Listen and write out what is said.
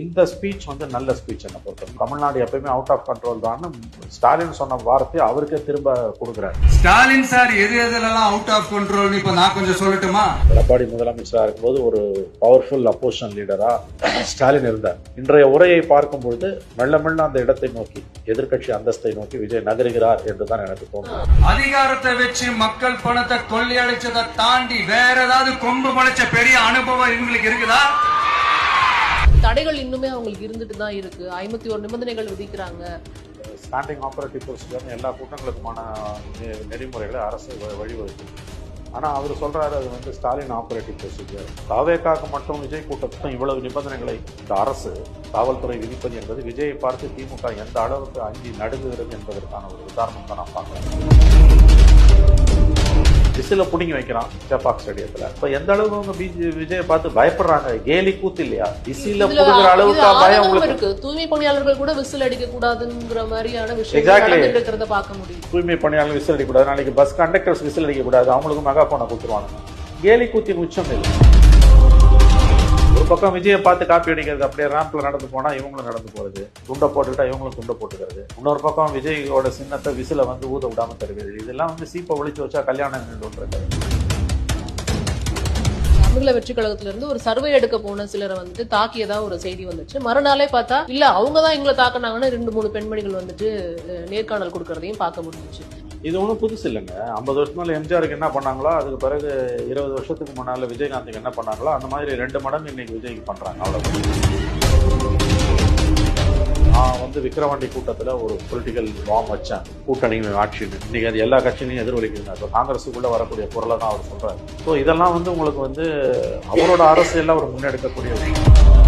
இந்த ஸ்பீச் வந்து நல்ல ஸ்பீச் என்ன பொறுத்தவரை. தமிழ்நாடு எப்பயுமே அவுட் ஆஃப் கண்ட்ரோல் தான் ஸ்டாலின் சொன்ன வார்த்தையை அவருக்கே திரும்ப கொடுக்குறாரு. ஸ்டாலின் சார் எது எதுலாம் அவுட் ஆஃப் கண்ட்ரோல் இப்ப நான் கொஞ்சம் சொல்லட்டுமா? எடப்பாடி முதலமைச்சராக இருக்கும்போது ஒரு பவர்ஃபுல் அப்போசிஷன் லீடரா ஸ்டாலின் இருந்தார். இன்றைய உரையை பார்க்கும் பொழுது மெல்ல மெல்ல அந்த இடத்தை நோக்கி, எதிர்க்கட்சி அந்தஸ்தை நோக்கி விஜய் நகருகிறார் என்றுதான் எனக்கு தோணும். அதிகாரத்தை வச்சு மக்கள் பணத்தை கொள்ளையடிச்சதை தாண்டி வேற ஏதாவது கொம்பு முளைச்ச பெரிய அனுபவம் இவங்களுக்கு இருக்குதா? தடைகள் இன்னுமே அவங்களுக்கு இருந்துட்டு தான் இருக்கு. 51 நிபந்தனைகள் விதிக்கிறாங்க. ஸ்டாண்டிங் ஆபரேட்டிவ் ப்ரொசீஜர் எல்லா கூட்டங்களுக்குமான நெறிமுறைகளை அரசு வழிவகுக்கும். ஆனால் அவர் சொல்றாரு அது வந்து ஸ்டாலின் ஆபரேட்டிவ் ப்ரொசீஜர். தாவேக்காக மட்டும் விஜய் கூட்டத்துக்கும் இவ்வளவு நிபந்தனைகளை இந்த அரசு காவல்துறை விதிப்பது என்பது விஜயை பார்த்து திமுக எந்த அளவுக்கு அஞ்சி நடுங்குகிறது என்பதற்கான ஒரு உதாரணம் தான் நான் பார்க்கிறேன். விசில புடிங்கி வைக்கிறான் சேப்பாக் ஸ்டேடியத்துல. இப்ப எந்த அளவுக்கு அவங்க விஜயை பார்த்து பயப்படுறாங்க? கேலி கூத்து இல்லையா? விசில புடுங்குற அளவுக்கு பயம் உங்களுக்கு. தூய்மை பணியாளர்கள் கூட விசில் அடிக்க கூடாதுங்கிற மாதிரியான விஷயம் இருக்கிறத பார்க்க முடியும். தூய்மை பணியாளர்கள் விசில் அடிக்க கூடாது, நாளைக்கு பஸ் கண்டக்டர்ஸ் விசில் அடிக்க கூடாது, அவங்களுக்கு மெகாபோனை கொடுத்துருவாங்க. கேலி கூத்தின் உச்சம் இல்லை. ஒரு பக்கம் விஜயை பார்த்து காப்பி அடிக்கிறது, அப்படியே ரேம்ப்ல நடந்து போனா இவங்களும் நடந்து போறது, துண்டை போட்டுக்கிட்டா இவங்களும் துண்டை போட்டுக்கிறது. இன்னொரு பக்கம் விஜயோட சின்னத்தை விசில வந்து ஊத விடாம தருகிறது. இதெல்லாம் வந்து சீப்பை ஒழிச்சு வச்சா கல்யாணம் நின்று. தமிழக வெற்றி கழகத்துல இருந்து ஒரு சர்வே எடுக்க போன சிலரை வந்துட்டு தாக்கியதா ஒரு செய்தி வந்துச்சு. மறுநாளே பார்த்தா இல்ல அவங்கதான் எங்களை தாக்கினாங்கன்னு 2-3 பெண்மணிகள் வந்துட்டு நேர்காணல் கொடுக்கறதையும் பார்க்க முடிஞ்சிச்சு. இது ஒன்றும் புதுசு இல்லைங்க. 50 வருஷத்துக்கு மேலே எம்ஜிஆருக்கு என்ன பண்ணாங்களோ, அதுக்கு பிறகு 20 வருஷத்துக்கு முன்னால விஜயகாந்துக்கு என்ன பண்ணாங்களோ அந்த மாதிரி 2 மடங்கு இன்னைக்கு விஜய்க்கு பண்றாங்க. அவ்வளவு. நான் வந்து விக்கிரவாண்டி கூட்டத்தில் ஒரு பொலிட்டிக்கல் பாம் வச்சேன், கூட்டணி ஆட்சின்னு. இன்னைக்கு அது எல்லா கட்சியிலையும் எதிரொலிக்குதுங்க. இப்போ காங்கிரஸுக்குள்ள வரக்கூடிய பொருளை தான் அவர் சொல்றாரு. ஸோ இதெல்லாம் வந்து உங்களுக்கு வந்து அவரோட அரசியலில் அவர் முன்னெடுக்கக்கூடிய விஷயம்.